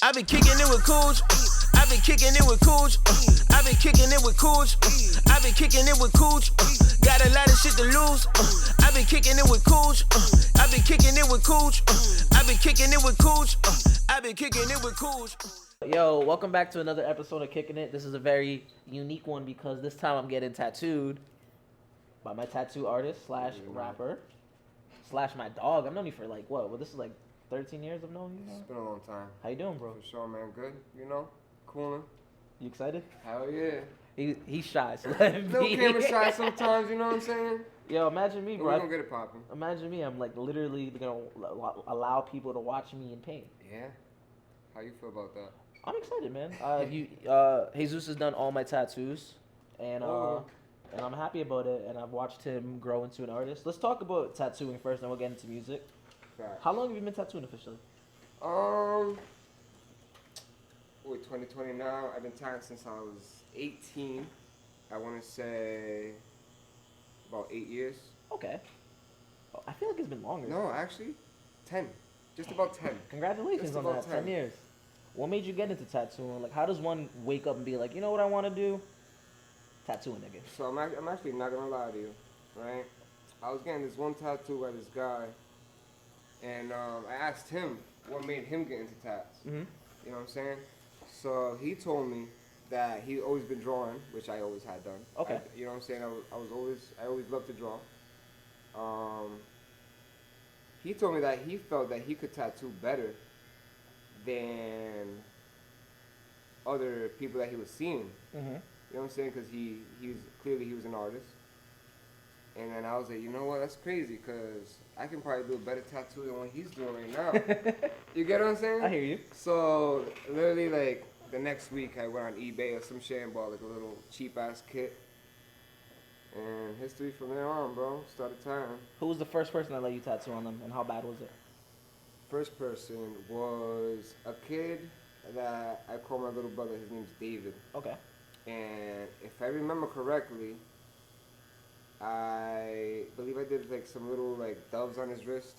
I been kicking it with Cooch. I been kicking it with Cooch. I been kicking it with Cooch. I been kicking it with Cooch. Got a lot of shit to lose. I been kicking it with Cooch. I been kicking it with Cooch. I been kicking it with Cooch. I been kicking it with Cooch. Yo, welcome back to another episode of Kickin It. This is a very unique one because this time I'm getting tattooed by my tattoo artist slash rapper slash my dog. I've known you for like what? Well, this is like 13 years I've known you now? It's been a long time. How you doing, bro? For sure, man. Good. You know, cooling. You excited? Hell yeah. He's shy, so let him No be. camera shy sometimes, you know what I'm saying? Yo, imagine me, But bro. we gonna get it popping. Imagine me. I'm like literally gonna allow people to watch me in pain. Yeah. How you feel about that? I'm excited, man. Jesus has done all my tattoos, and I'm happy about it. And I've watched him grow into an artist. Let's talk about tattooing first, then we'll get into music. Fact. How long have you been tattooing officially? 2020 now. I've been tattooing since I was 18. I want to say about 8 years. Okay. Oh, I feel like it's been longer. No, actually, 10. Just about 10. Congratulations Just on about that. 10 years. What made you get into tattooing? Like, how does one wake up and be like, you know what I want to do? Tattooing, nigga. So I'm actually not gonna lie to you, right? I was getting this one tattoo by this guy, and I asked him what made him get into tats. Mm-hmm. You know what I'm saying? So he told me that he always been drawing, which I always had done. Okay. You know what I'm saying? I always loved to draw. He told me that he felt that he could tattoo better than other people that he was seeing. Mm-hmm. You know what I'm saying? Because he was an artist. And then I was like, you know what? That's crazy because I can probably do a better tattoo than what he's doing right now. You get what I'm saying? I hear you. So literally, like the next week, I went on eBay or some shit and bought like a little cheap ass kit. And history from there on, bro. Started time. Who was the first person that let you tattoo on them, and how bad was it? First person was a kid that I call my little brother. His name's David. Okay. And if I remember correctly, I believe I did like some little like doves on his wrist.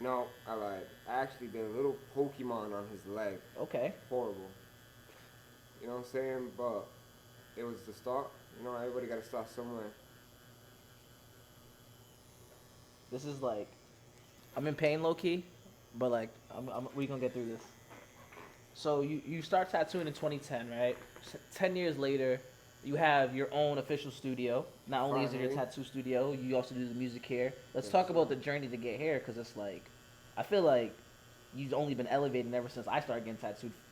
No, I lied. I actually did a little Pokemon on his leg. Okay. Horrible. You know what I'm saying? But it was the start. You know, everybody got to start somewhere. This is like, I'm in pain low key, but like, we gonna get through this. So you start tattooing in 2010, right? 10 years later, you have your own official studio. Not only is it your tattoo studio, you also do the music here. Let's talk about the journey to get here, because it's like, I feel like you've only been elevating ever since I started getting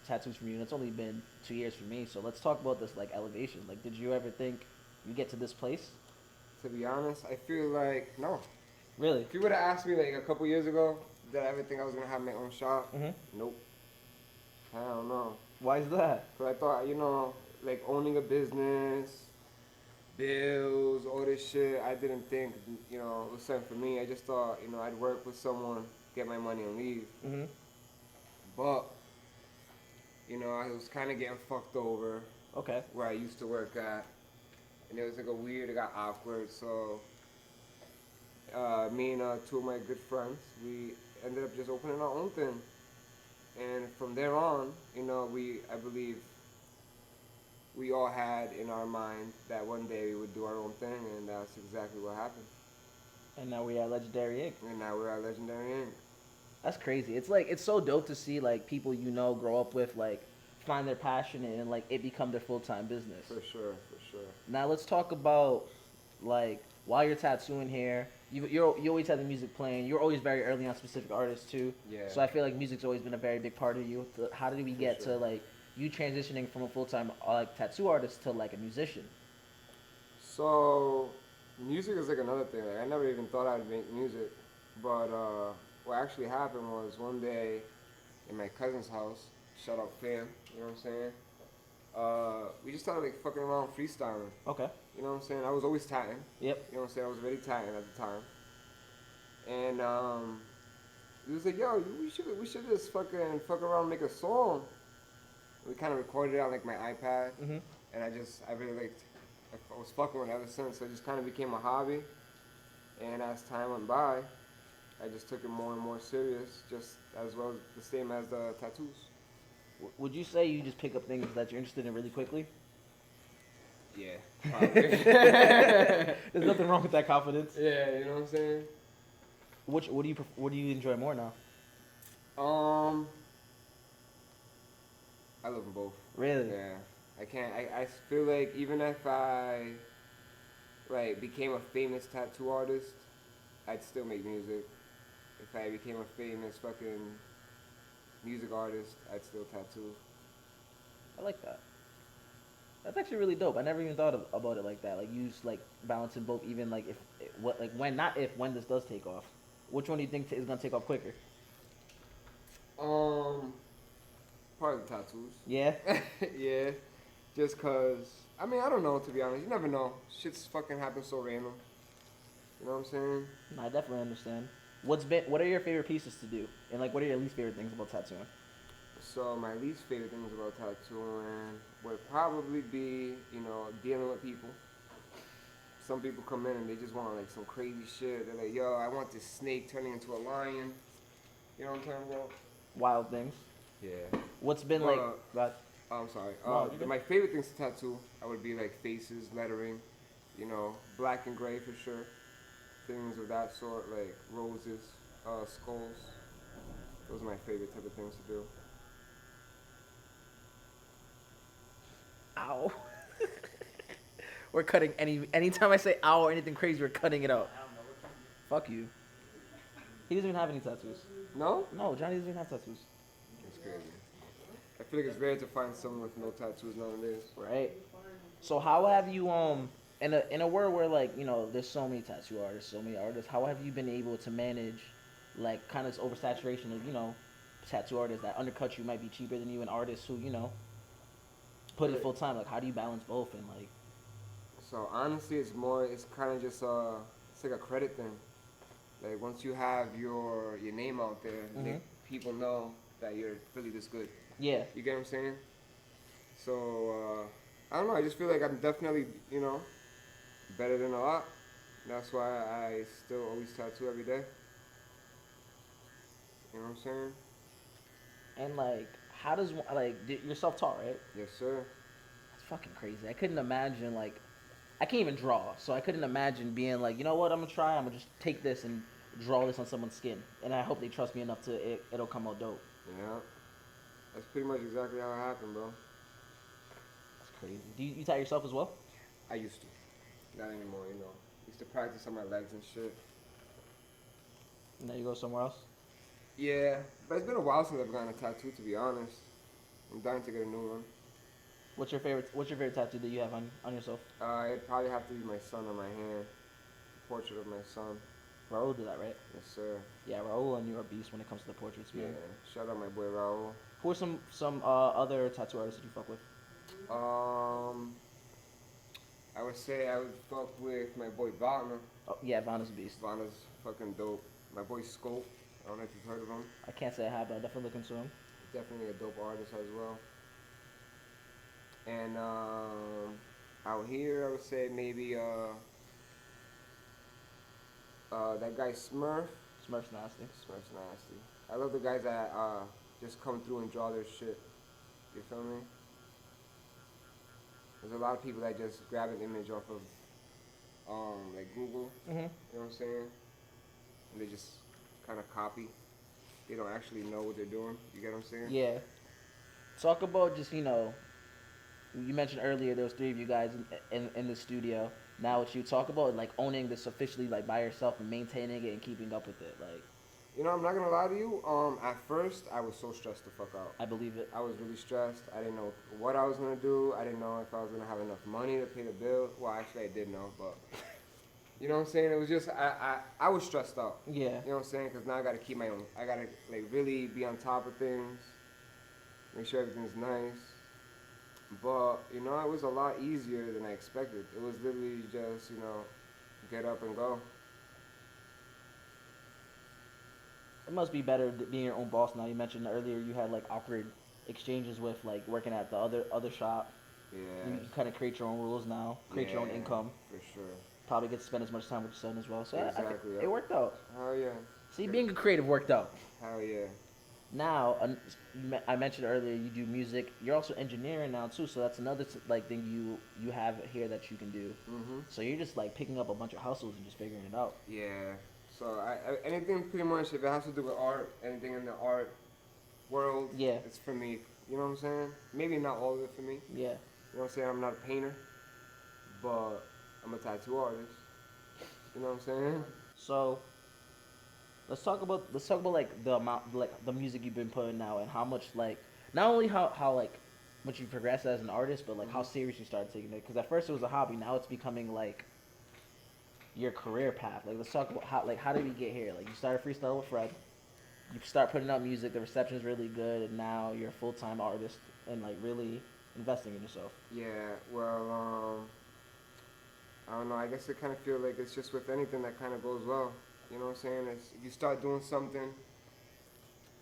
tattoos from you, and it's only been 2 years for me. So let's talk about this like elevation. Like, did you ever think you get to this place? To be honest, I feel like no. Really? If you would have asked me like a couple years ago, did I ever think I was gonna have my own shop? Mm-hmm. Nope. Hell no. Why is that? Cause I thought, you know, like owning a business, bills, all this shit, I didn't think, you know, it was something for me. I just thought, you know, I'd work with someone, get my money and leave. Mm-hmm. But, you know, I was kind of getting fucked over. Okay. Where I used to work at. And it was like it got awkward. So, me and two of my good friends, we ended up just opening our own thing. And from there on, you know, I believe we all had in our mind that one day we would do our own thing, and that's exactly what happened. And now we're at Legendary Inc. And now we're at Legendary Inc. That's crazy. It's like, it's so dope to see like people you know grow up with, like find their passion and like it become their full-time business. For sure. Now let's talk about like while you're tattooing here, you always have the music playing. You're always very early on specific artists too. Yeah. So I feel like music's always been a very big part of you. How did we get to like you transitioning from a full-time like tattoo artist to like a musician? So music is like another thing. Like, I never even thought I'd make music, but what actually happened was one day in my cousin's house, shout out fam, you know what I'm saying? We just started like fucking around freestyling. Okay. You know what I'm saying? I was always tatting. Yep. You know what I'm saying? I was very tatting at the time. And he was like, yo, we should just fuck around and make a song. We kind of recorded it on like my iPad. Mm-hmm. And I really liked, I was fucking with it ever since. So it just kind of became a hobby. And as time went by, I just took it more and more serious, just as well as the same as the tattoos. Would you say you just pick up things that you're interested in really quickly? Yeah, probably. There's nothing wrong with that confidence. Yeah, you know what I'm saying? What do you enjoy more now? I love them both. Really? Yeah, I can't. I feel like even if I like became a famous tattoo artist, I'd still make music. If I became a famous fucking music artist, I'd still tattoo. I like that. That's actually really dope. I never even thought about it like that. Like you just like balancing both. Even like if what like when not if when this does take off, which one do you think is gonna take off quicker? Part of the tattoos. Yeah. Yeah, just cause. I mean, I don't know, to be honest. You never know. Shit's fucking happens so random. You know what I'm saying? No, I definitely understand. What are your favorite pieces to do, and like what are your least favorite things about tattooing? So my least favorite things about tattooing would probably be, you know, dealing with people. Some people come in and they just want like some crazy shit. They're like, yo, I want this snake turning into a lion. You know what I'm talking about? Wild things. Yeah. What's been Well, like? That, Oh, I'm sorry. No, you good. My favorite things to tattoo, I would be like faces, lettering, you know, black and gray for sure. Things of that sort, like roses, skulls. Those are my favorite type of things to do. ow. We're cutting anytime I say ow or anything crazy, we're cutting it out. Fuck you. He doesn't even have any tattoos. No? No, Johnny doesn't even have tattoos. That's crazy. I feel like it's rare to find someone with no tattoos nowadays. Right. So how have you in a world where like, you know, there's so many tattoo artists, so many artists, how have you been able to manage like kind of this oversaturation of, you know, tattoo artists that undercut you, might be cheaper than you, and artists who, you know, put in full time? Like how do you balance both? And like So honestly, it's kind of just it's like a credit thing. Like once you have your name out there, Mhm. people know that you're really this good. yeah. You get what I'm saying? So I don't know. I just feel like I'm definitely, you know, better than a lot. That's why I still always tattoo every day. You know what I'm saying? And like how does like you're self-taught, right? Yes, sir. That's fucking crazy. I couldn't imagine like I can't even draw, so I couldn't imagine being like, you know what, I'm gonna just take this and draw this on someone's skin, and I hope they trust me enough to it'll come out dope. Yeah. That's pretty much exactly how it happened, bro. That's crazy. Do you tie yourself as well? I used to. Not anymore, you know. Used to practice on my legs and shit. And now you go somewhere else? Yeah, but it's been a while since I've gotten a tattoo, to be honest. I'm dying to get a new one. What's your favorite tattoo that you have on yourself? It'd probably have to be my son on my hand. A portrait of my son. Raul did that, right? Yes, sir. Yeah, Raul and you're a beast when it comes to the portraits, Yeah. man. Shout out my boy Raul. Who are some other tattoo artists that you fuck with? I would say I would fuck with my boy Wagner. Oh yeah, Vanna's a beast. Wagner's fucking dope. My boy Scope. I don't know if you've heard of him. I can't say I have, but I'll definitely look into him. Definitely a dope artist as well. And out here, I would say maybe that guy Smurf. Smurf's nasty. Smurf's nasty. I love the guys that just come through and draw their shit. You feel me? There's a lot of people that just grab an image off of like Google. Mhm. You know what I'm saying? And they just kind of copy. They don't actually know what they're doing. You get what I'm saying? Yeah. Talk about just, you know, you mentioned earlier there was 3 of you guys in the studio. Now what you talk about, like owning this officially like by yourself and maintaining it and keeping up with it. Like, You know, I'm not gonna lie to you. At first, I was so stressed the fuck out. I believe it. I was really stressed. I didn't know what I was gonna do. I didn't know if I was gonna have enough money to pay the bill. Well, actually, I did know, but you know what I'm saying. It was just I was stressed out. Yeah. You know what I'm saying? Because now I gotta keep my own. I gotta like really be on top of things. Make sure everything's nice. But you know, it was a lot easier than I expected. It was literally just get up and go. It must be better being your own boss now. You mentioned earlier you had like awkward exchanges with like working at the other shop. Yeah. You kind of create your own rules now, create your own income. For sure. Probably get to spend as much time with your son as well. So Exactly, yeah. it worked out. Oh yeah. See, being a creative worked out. Hell yeah. Now, I mentioned earlier you do music. You're also engineering now too, so that's another like thing you have here that you can do. Mhm. So you're just like picking up a bunch of hustles and just figuring it out. Yeah. So I anything pretty much if it has to do with art, anything in the art world, Yeah. it's for me. You know what I'm saying? Maybe not all of it for me. Yeah. You know what I'm saying? I'm not a painter, but I'm a tattoo artist. You know what I'm saying? So let's talk about like the amount like the music you've been putting out and how much like not only how like much you progressed as an artist, but like how serious you started taking it. Because at first it was a hobby, now it's becoming like your career path. Like let's talk about how did we get here? Like you started freestyle with Fred, you start putting out music, the reception's really good, and now you're a full time artist and like really investing in yourself. Yeah. Well, I don't know. I guess I kind of feel like it's just with anything that kind of goes well. You know what I'm saying? It's, if you start doing something,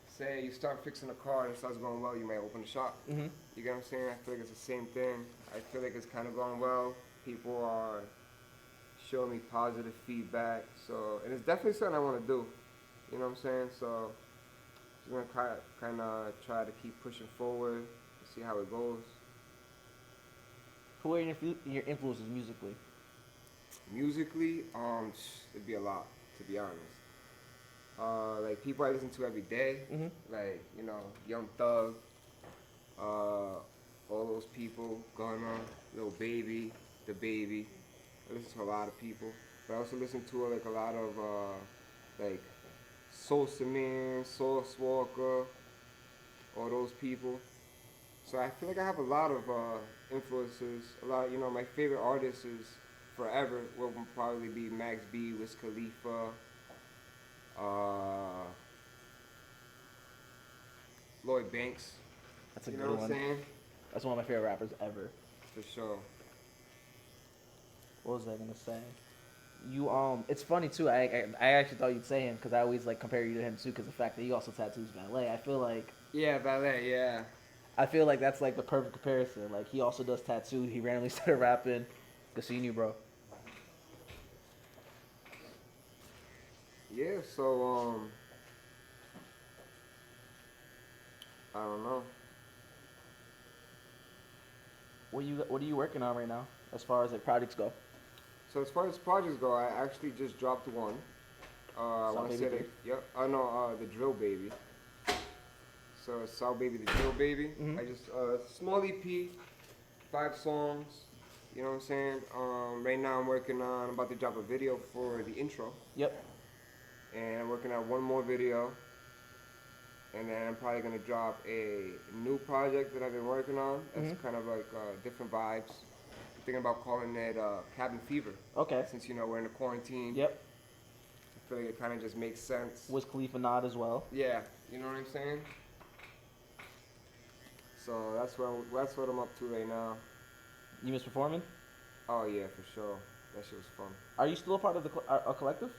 say you start fixing a car and it starts going well, you might open a shop. Mm-hmm. You get what I'm saying? I feel like it's the same thing. I feel like it's kind of going well. People are showing me positive feedback. So, and it's definitely something I want to do. You know what I'm saying? So, just gonna kind of try to keep pushing forward and see how it goes. Who are your influences musically? Musically, it'd be a lot, to be honest. Like people I listen to every day, Mm-hmm. like Young Thug, all those people, Gunna, Lil Baby, The Baby. I listen to a lot of people, but I also listen to like a lot of like Soul Samin, Sauce Walker, all those people. So I feel like I have a lot of influences. A lot, my favorite artists is forever will probably be Max B, Wiz Khalifa, Lloyd Banks. That's a You good know what one. I'm saying? That's one of my favorite rappers ever. For sure. What was I gonna say? You it's funny too. I actually thought you'd say him because I always like compare you to him too because the fact that he also tattoos valet. Yeah, ballet. Yeah. I feel like that's like the perfect comparison. Like he also does tattoos. He randomly started rapping. Good seeing you, bro. Yeah. So I don't know. What are you working on right now as far as like projects go? So as far as projects go, I actually just dropped one. I want to say Southbaby that. Yep. Oh no, the Drill Baby. So it's Southbaby the Drill Baby. Mhm. I just small EP, 5 songs. You know what I'm saying? Right now I'm about to drop a video for the intro, Yep. and I'm working on one more video, and then I'm probably gonna drop a new project that I've been working on. That's kind of like different vibes. I'm thinking about calling it Cabin Fever. Okay. Since we're in the quarantine. Yep. I feel like it kind of just makes sense. Wiz Khalifa nod as well. Yeah, you know what I'm saying? So that's what I'm up to right now. You miss performing? Oh yeah, for sure. That shit was fun. Are you still a part of a collective?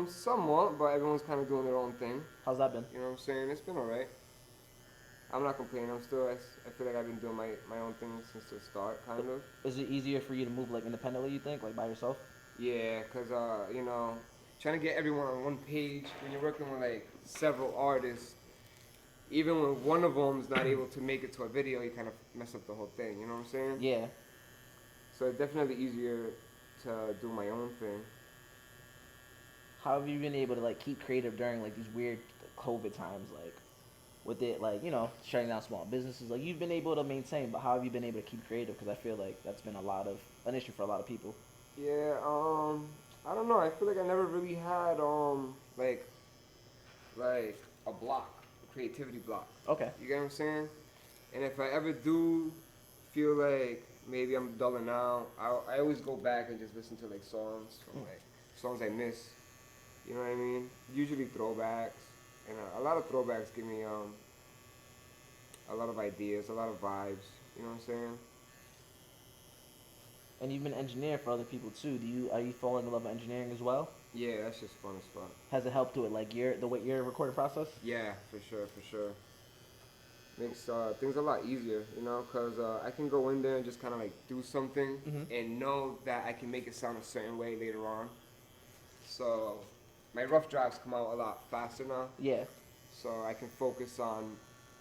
Somewhat, but everyone's kind of doing their own thing. How's that been? You know what I'm saying? It's been alright. I'm not complaining. I feel like I've been doing my own thing since the start, kind of. Is it easier for you to move like independently? You think like by yourself? Yeah, cause trying to get everyone on one page when you're working with like several artists. Even when one of them's not able to make it to a video, you kind of mess up the whole thing. You know what I'm saying? Yeah. So it's definitely easier to do my own thing. How have you been able to like keep creative during like these weird COVID times, like with it like shutting down small businesses? Like you've been able to maintain, but how have you been able to keep creative? Because I feel like that's been an issue for a lot of people. Yeah. I don't know. I feel like I never really had like a block, a creativity block. Okay. You get what I'm saying? And if I ever do feel like maybe I'm dulling out, I always go back and just listen to like songs from like songs I miss. You know what I mean? Usually throwbacks, and a lot of throwbacks give me a lot of ideas, a lot of vibes. You know what I'm saying? And you've been engineering for other people too. Are you falling in love with engineering as well? Yeah, that's just fun as fuck. Has it helped with like your recording process? Yeah, for sure. Makes things a lot easier, because I can go in there and just kind of like do something and know that I can make it sound a certain way later on. So my rough drafts come out a lot faster now, Yeah. so I can focus on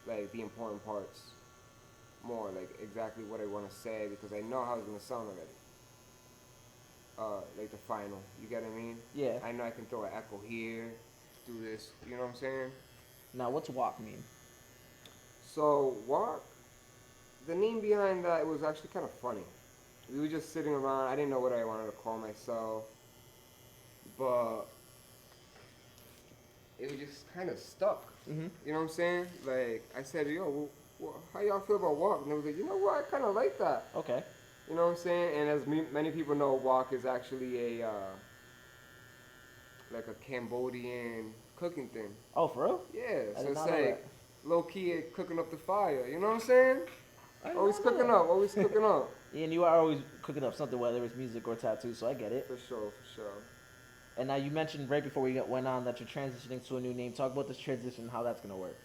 like the important parts more, like exactly what I want to say because I know how it's gonna sound already. Like the final, you get what I mean? Yeah. I know I can throw an echo here, do this, you know what I'm saying? Now, what's walk mean? So Walk, the name behind that, it was actually kind of funny. We were just sitting around. I didn't know what I wanted to call myself, but it was just kind of stuck. Mhm. You know what I'm saying? Like I said, yo, how y'all feel about Walk? And they was like, you know what? I kind of like that. Okay. You know what I'm saying? And as many people know, Walk is actually a like a Cambodian cooking thing. Oh, for real? Yeah, I so did it's not know like that. low key cooking up the fire. You know what I'm saying? I did Always not know cooking that. up, always cooking up. Yeah, and you are always cooking up something, whether it's music or tattoo, so I get it. For sure, for sure. And now you mentioned right before we went on that you're transitioning to a new name. Talk about this transition, how that's gonna work.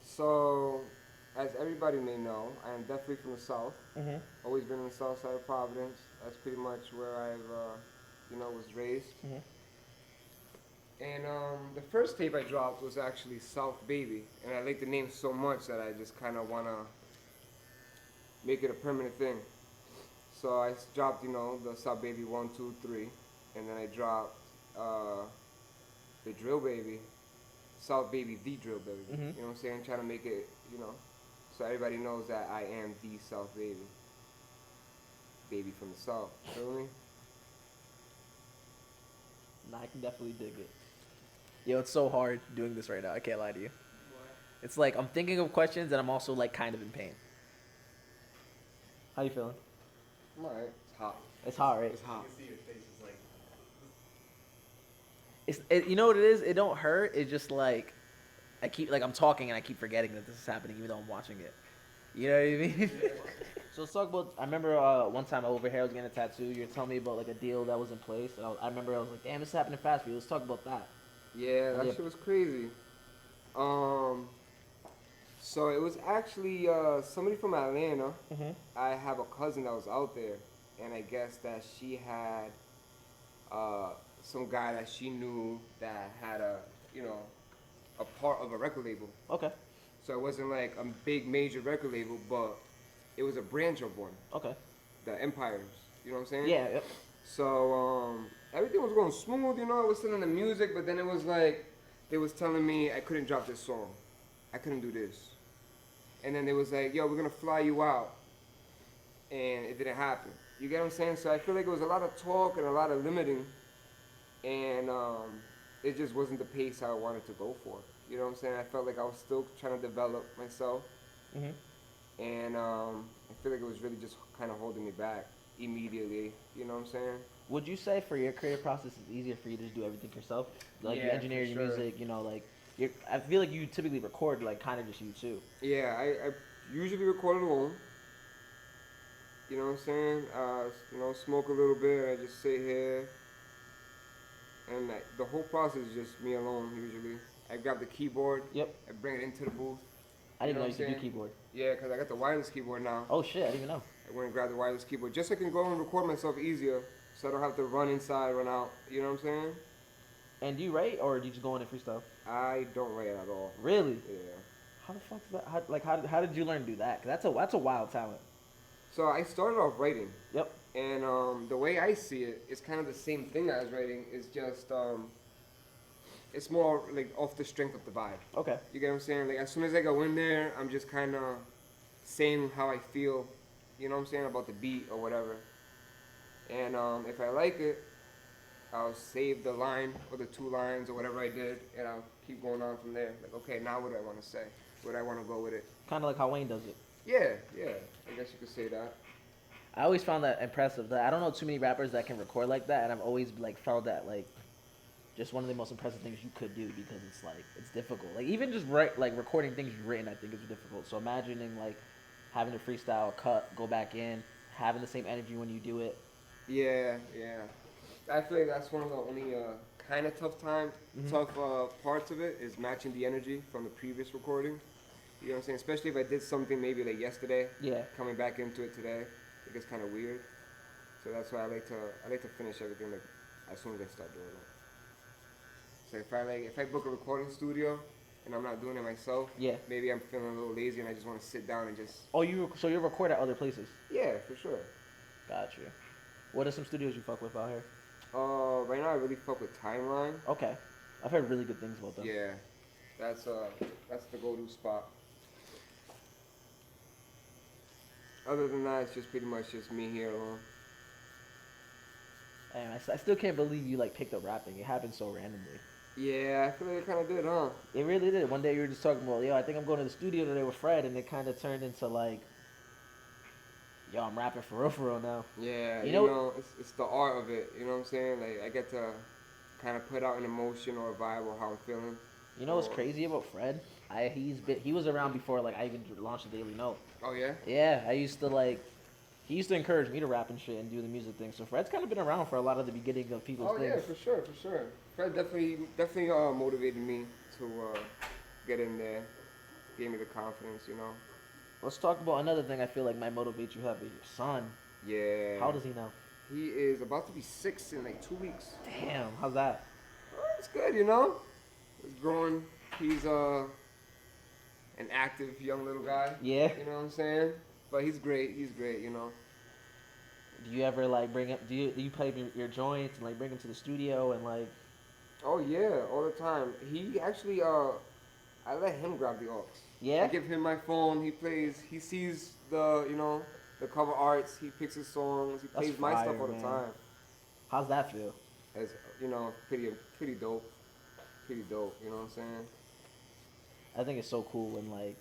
So, as everybody may know, I am definitely from the South. Mm-hmm. Always been in the South side of Providence. That's pretty much where I've, was raised. Mm-hmm. And the first tape I dropped was actually Southbaby, and I like the name so much that I just kind of wanna make it a permanent thing. So I dropped, the Southbaby 1, 2, 3, and then I dropped the Drill Baby, Southbaby the Drill Baby. Mhm. You know what I'm saying? Trying to make it, so everybody knows that I am the South Baby, baby from the South. Feel me? Nah, I can definitely dig it. Yo, it's so hard doing this right now. I can't lie to you. It's like I'm thinking of questions and I'm also like kind of in pain. How you feeling? I'm alright. It's hot. It's hot, right? It's hot. You know what it is? It don't hurt. It's just like I'm talking and I keep forgetting that this is happening even though I'm watching it. You know what I mean? So let's talk about. I remember one time over here I was getting a tattoo. You were telling me about like a deal that was in place, and I remember I was like, "Damn, this is happening fast for you." Let's talk about that. Yeah, that shit was crazy. So it was actually somebody from Atlanta. Mm-hmm. I have a cousin that was out there, and I guess that she had some guy that she knew that had a part of a record label. Okay. So it wasn't like a big major record label, but it was a branch of one, Okay. the Empires. You know what I'm saying? Yeah. Yep. So everything was going smooth, I was sending the music, but then it was like they was telling me I couldn't drop this song, I couldn't do this, and then they was like, yo, we're gonna fly you out, and it didn't happen. You get what I'm saying? So I feel like it was a lot of talk and a lot of limiting, and it just wasn't the pace I wanted to go for. You know what I'm saying? I felt like I was still trying to develop myself, Mm-hmm. and I feel like it was really just kind of holding me back immediately. You know what I'm saying? Would you say for your creative process it's easier for you to just do everything yourself? Like you Yeah, engineer for your sure. music, I feel like you typically record like kind of just you too. Yeah, I usually record alone. You know what I'm saying? Smoke a little bit. I just sit here, and the whole process is just me alone. Usually, I grab the keyboard. Yep. I bring it into the booth. I didn't know know you what could I'm do saying? keyboard. Yeah, because I got the wireless keyboard now. Oh shit, I didn't even know. I went and grabbed the wireless keyboard just so I can go and record myself easier, so I don't have to run inside, run out. You know what I'm saying? And do you write or do you just go in and freestyle? I don't write at all. Really? Yeah. How the fuck is that? How did you learn to do that? 'Cause that's a wild talent. So I started off writing. Yep. And the way I see it, it's kind of the same thing as writing. It's just, it's more like off the strength of the vibe. Okay. You get what I'm saying? Like as soon as I go in there, I'm just kind of saying how I feel, you know what I'm saying, about the beat or whatever. And if I like it, I'll save the line or the 2 lines or whatever I did, and I'll keep going on from there. Like, okay, now what do I want to say? Where do I want to go with it? Kind of like how Wayne does it. Yeah, I guess you could say that. I always found that impressive. That I don't know too many rappers that can record like that, and I've always like felt that like just one of the most impressive things you could do because it's difficult. Like even just recording things you've written, I think is difficult. So imagining like having to freestyle, cut, go back in, having the same energy when you do it. Yeah. I feel like that's one of the only kind of tough parts of it is matching the energy from the previous recording. You know what I'm saying? Especially if I did something maybe like yesterday. Yeah. Coming back into it today, it gets kind of weird. So that's why I like to finish everything like as soon as I start doing it. So if I book a recording studio and I'm not doing it myself, Yeah. maybe I'm feeling a little lazy and I just want to sit down and just. Oh, so you record at other places? Yeah, for sure. Got you. What are some studios you fuck with out here? Right now I really fuck with Timeline. Okay. I've heard really good things about them. Yeah, that's the go-to spot. Other than that, it's just pretty much just me here alone. And I still can't believe you like picked up rapping. It happened so randomly. Yeah, I feel like it kind of did, huh? It really did. One day you were just talking about, yo, I think I'm going to the studio today with Fred, and it kind of turned into like, yo, I'm rapping for real now. Yeah, You you know- know, it's the art of it. You know what I'm saying? Like I get to kind of put out an emotion or a vibe or how I'm feeling. You know what's crazy about Fred? He was around before like I even launched the Daily Note. Oh yeah. Yeah, I used to like. He used to encourage me to rap and shit and do the music thing. So Fred's kind of been around for a lot of the beginning of people's Oh things. yeah, for sure. Fred definitely motivated me to get in there. Gave me the confidence, you know. Let's talk about another thing I feel like might motivate you heavy. Your son. Yeah. How old is he now? He is about to be 6 in like 2 weeks. Damn, how's that? It's good, you know. He's growing. He's an active young little guy. Yeah. You know what I'm saying? But he's great. He's great, you know. Do you ever like bring him? Do you play your joints and like bring him to the studio and like? Oh yeah, all the time. He actually I let him grab the aux. Yeah? I give him my phone. He plays. He sees the cover arts. He picks his songs. He plays my fire, stuff all the man. time. How's that feel? As pretty dope. Pretty dope. You know what I'm saying? I think it's so cool when like.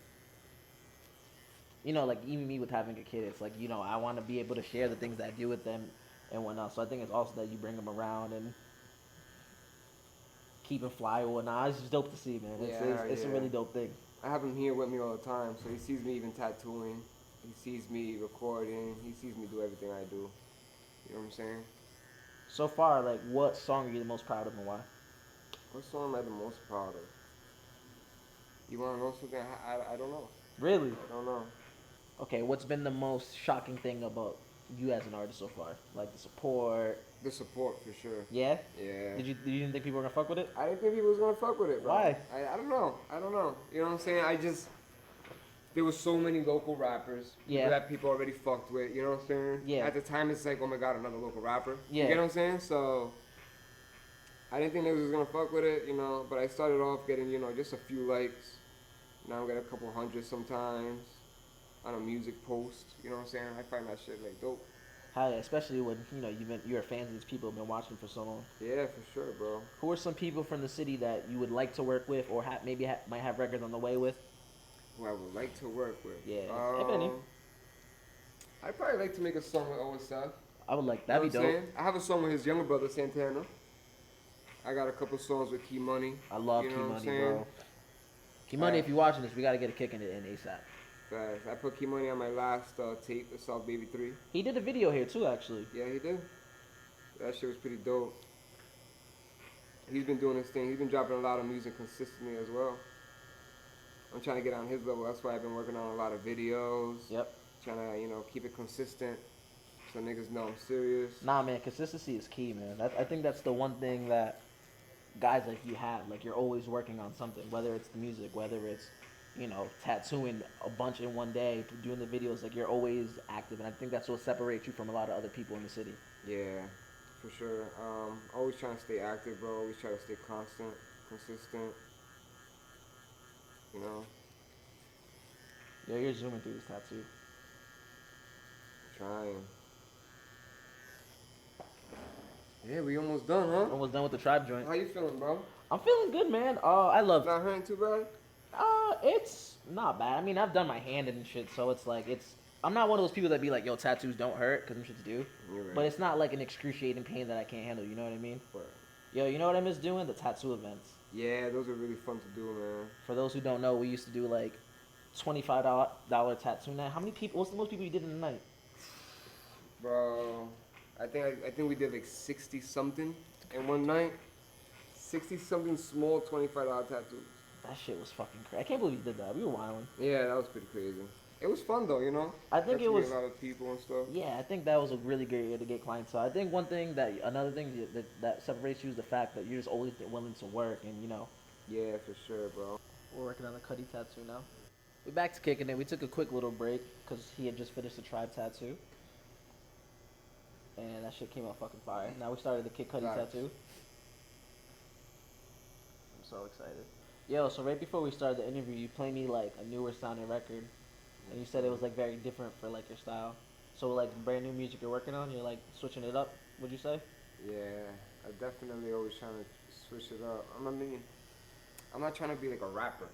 Like even me with having a kid, it's like, I want to be able to share the things that I do with them and whatnot. So I think it's also that you bring them around and keep him fly or whatnot. It's just dope to see, man. It's a really dope thing. I have him here with me all the time, so he sees me even tattooing. He sees me recording. He sees me do everything I do. You know what I'm saying? So far, like, what song are you the most proud of and why? What song am I the most proud of? You want to know something? I don't know. Really? I don't know. Okay, what's been the most shocking thing about you as an artist so far? Like the support? The support, for sure. Yeah? Yeah. You didn't think people were gonna fuck with it? I didn't think people was gonna fuck with it, bro. Why? I don't know. You know what I'm saying? There was so many local rappers that people already fucked with. You know what I'm saying? Yeah. At the time, it's like, oh my god, another local rapper. Yeah. You get what I'm saying? So I didn't think they was gonna fuck with it, But I started off getting, just a few likes. Now I get a couple hundred sometimes on a music post. You know what I'm saying? I find that shit like dope. Hell yeah, especially when you're fans of these people who've been watching for so long. Yeah, for sure, bro. Who are some people from the city that you would like to work with, or might have records on the way with? Who I would like to work with? Yeah, if any. I'd probably like to make a song with OSF. I would like that'd be dope. I have a song with his younger brother Santana. I got a couple songs with Key Money. I love You Key know what I'm Money, saying? bro. Key Money, if you're watching this, we gotta get a Kickin It in ASAP. Facts. I put Key Money on my last tape, the Southbaby 3. He did a video here too, actually. Yeah, he did. That shit was pretty dope. He's been doing his thing. He's been dropping a lot of music consistently as well. I'm trying to get on his level. That's why I've been working on a lot of videos. Yep. Trying to, keep it consistent so niggas know I'm serious. Nah, man, consistency is key, man. I think that's the one thing that guys like you have. Like, you're always working on something, whether it's the music, whether it's, tattooing a bunch in one day, doing the videos. Like, you're always active, and I think that's what separates you from a lot of other people in the city. Yeah, for sure. Always trying to stay active, bro. Always try to stay consistent. Yo, you're zooming through this tattoo. Trying. Yeah, we almost done, huh? Almost done with the tribe joint. How you feeling, bro? I'm feeling good, man. I love. Not hurting too bad? It's not bad. I mean, I've done my hand and shit, so it's like I'm not one of those people that be like, yo, tattoos don't hurt, because them shits do. You're right. But it's not like an excruciating pain that I can't handle. You know what I mean? Right. Yo, you know what I miss doing? The tattoo events. Yeah, those are really fun to do, man. For those who don't know, we used to do like $25 tattoo night. How many people? What's the most people you did in a night? Bro, I think we did like 60 something in one night. 60 something small $25 tattoos. That shit was fucking crazy. I can't believe you did that. We were wilding. Yeah, that was pretty crazy. it was fun though, you know. I think Got it to meet was. a lot of people and stuff. Yeah, I think that was a really great year to get clientele. I think another thing that separates you is the fact that you're just always willing to work, and you know, Yeah, for sure, bro. we're working on the Cuddy tattoo now. We back to kicking it. We took a quick little break because he had just finished the tribe tattoo, and that shit came out fucking fire. Now we started the Kid Cudi Nice. tattoo. I'm so excited. Yo, so right before we started the interview, you played me like a newer sounding record, and you said it was like very different for like your style. So like brand new music you're working on, you're like switching it up. Would you say? Yeah, I definitely always trying to switch it up. I mean, I'm not trying to be like a rapper.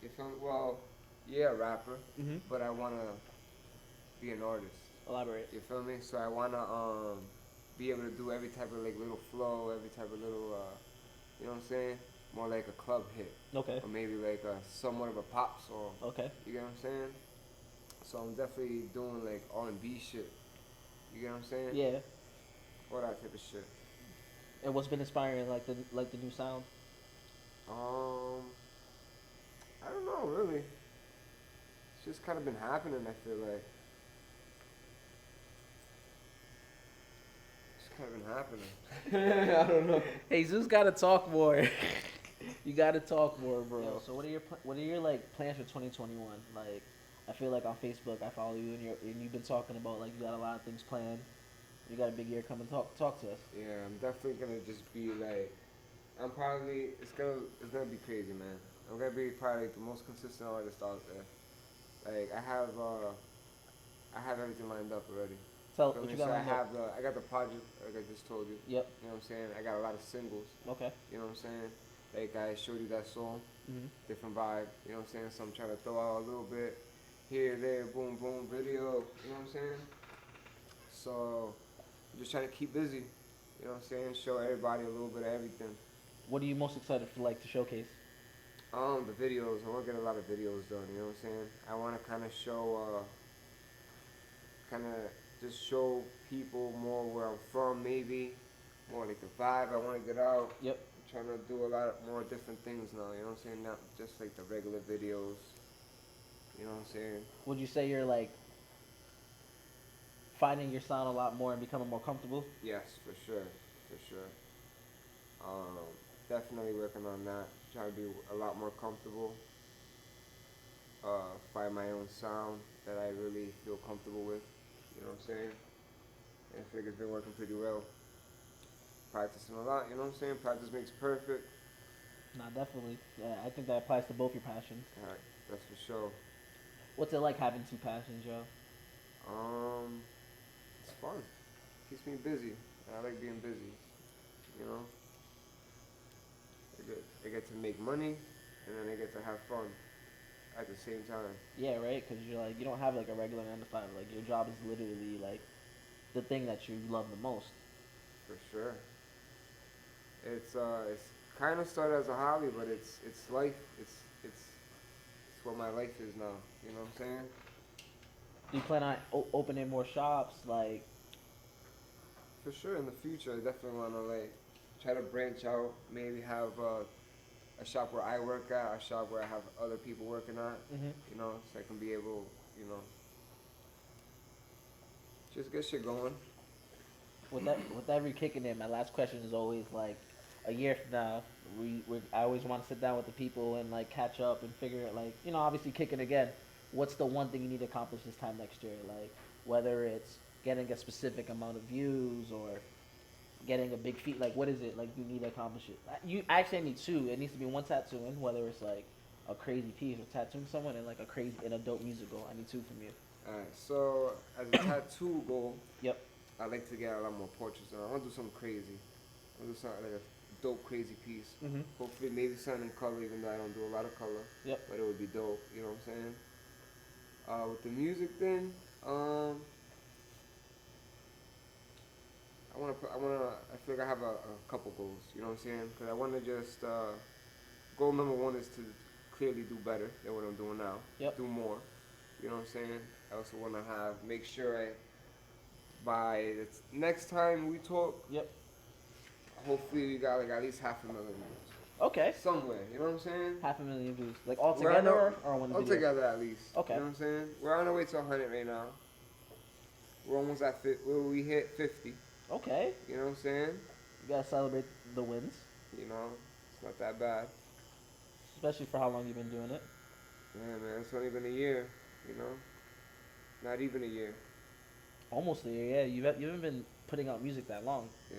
You feel me? Well, yeah, a rapper, Mm-hmm. but I wanna be an artist. Elaborate. You feel me? So I wanna be able to do every type of like little flow, every type of little you know what I'm saying? More like a club hit, Okay. or maybe like a somewhat of a pop song. Okay. You get what I'm saying? So I'm definitely doing like R&B shit. You get what I'm saying? Yeah. All that type of shit. And what's been inspiring like the new sound? I don't know really. It's just kind of been happening. I feel like it's kind of been happening. I don't know. Hey, Zeus gotta talk more. You gotta talk more, bro. Yo, so what are your like plans for 2021? Like, I feel like on Facebook I follow you and you've been talking about like you got a lot of things planned. You got a big year coming. Talk to us. Yeah, I'm definitely gonna just be like, it's gonna be crazy, man. I'm gonna be probably the most consistent artist out there. Like I have everything lined up already. Tell Feel what me? you got So lined up. I got the project like I just told you. Yep. You know what I'm saying? I got a lot of singles. Okay. You know what I'm saying? Like I showed you that song, Mhm. different vibe. You know what I'm saying? So I'm trying to throw out a little bit here, there, boom, boom, video. You know what I'm saying? So I'm just trying to keep busy. You know what I'm saying? Show everybody a little bit of everything. What are you most excited for like to showcase? The videos. I want to get a lot of videos done. You know what I'm saying? I want to kind of show, just show people more where I'm from, maybe more like the vibe I want to get out. Yep. I'm trying to do a lot more different things now. You know what I'm saying? Not just like the regular videos. You know what I'm saying? Would you say you're like finding your sound a lot more and becoming more comfortable? Yes, for sure, for sure. Definitely working on that. Trying to be a lot more comfortable. Find my own sound that I really feel comfortable with. You know what I'm saying? And I think it's been working pretty well. Practicing a lot, you know what I'm saying? Practice makes perfect. Nah, definitely. Yeah, I think that applies to both your passions. Alright, that's for sure. What's it like having two passions, yo? It's fun. Keeps me busy. I like being busy. You know? I get to make money, and then I get to have fun at the same time. Yeah, right. Because you're like you don't have like a regular 9 to 5. Like your job is literally like the thing that you love the most. For sure. It's kind of started as a hobby, but it's life. It's what my life is now. You know what I'm saying? Do you plan on opening more shops? Like, For sure, in the future, I definitely want to like try to branch out. Maybe have a shop where I work at, a shop where I have other people working at. Mhm. You know, so I can be able, you know, just get shit going. with every kicking in, my last question is always like, a year from now, I always want to sit down with the people and like catch up and figure it like obviously kicking again. What's the one thing you need to accomplish this time next year? Like whether it's getting a specific amount of views or getting a big feat. Like what is it like you need to accomplish it? You actually need two. It needs to be one tattooing, whether it's like a crazy piece or tattooing someone and like a dope musical. I need two from you. Alright, so as a tattoo goal, Yep. I like to get a lot more portraits done. I want to do something crazy. I want to do something like a dope, crazy piece. Mhm. Hopefully, maybe something in color, even though I don't do a lot of color. Yep. But it would be dope. You know what I'm saying? With the music thing, I feel like I have a couple goals. You know what I'm saying? Because I want to just goal number one is to clearly do better than what I'm doing now. Yep. Do more. You know what I'm saying? I also want to make sure by the next time we talk, Yep. hopefully we got like at least 500,000 views. Okay. somewhere. You know what I'm saying? 500,000 views. Like all We're on together or one video? Altogether at least. Okay. You know what I'm saying? We're on our way to 100 right now. We're almost at we hit 50. Okay. You know what I'm saying? You gotta celebrate the wins, You know, it's not that bad. especially for how long you've been doing it. Yeah, man, it's only been a year. You know, not even a year. Almost a year. Yeah, you haven't been putting out music that long. Yeah.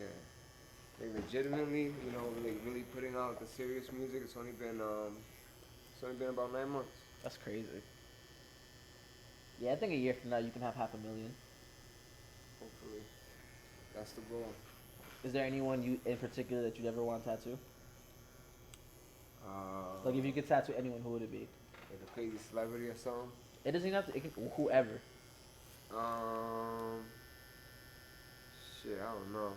Like legitimately, you know, like really putting out the serious music. It's only been about 9 months. That's crazy. Yeah, I think a year from now you can have 500,000. Hopefully, that's the goal. Is there anyone you in particular that you'd ever want to tattoo? Like if you could tattoo anyone, who would it be? Like a crazy celebrity or something. It doesn't even have to. It can, whoever. Shit, I don't know.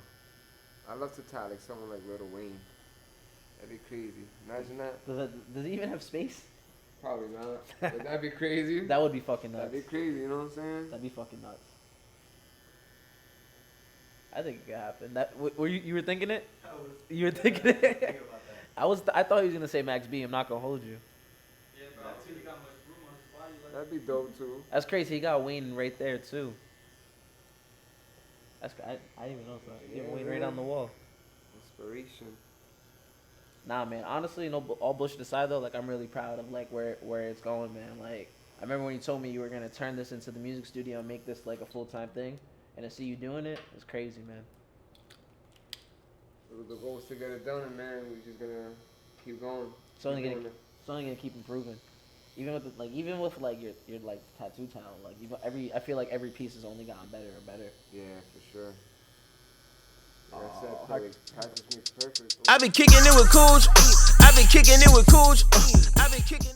I'd love to tie like someone like Lil Wayne. That'd be crazy. Imagine that. Does he even have space? Probably not. But that'd be crazy. That would be fucking nuts. That'd be crazy. You know what I'm saying? That'd be fucking nuts. I think it could happen. That were you were thinking it? You were thinking it. I thought he was gonna say Max B. I'm not gonna hold you. That'd be dope too. That's crazy. He got Wayne right there too. I didn't even know that. He had Wayne right on the wall. Inspiration. Nah, man. Honestly, no. All bullshit aside, though, like I'm really proud of like where it's going, man. Like I remember when you told me you were gonna turn this into the music studio and make this like a full-time thing, and to see you doing it, it's crazy, man. The goal is to get it done, and man, we're just gonna keep going. It's only gonna keep improving. Even with your like tattoo talent, like I feel like every piece has only gotten better and better. Yeah, for sure. Like I said, practice makes perfect. I've been kicking it with Coach. I've been kicking it with Coach. I've been kicking.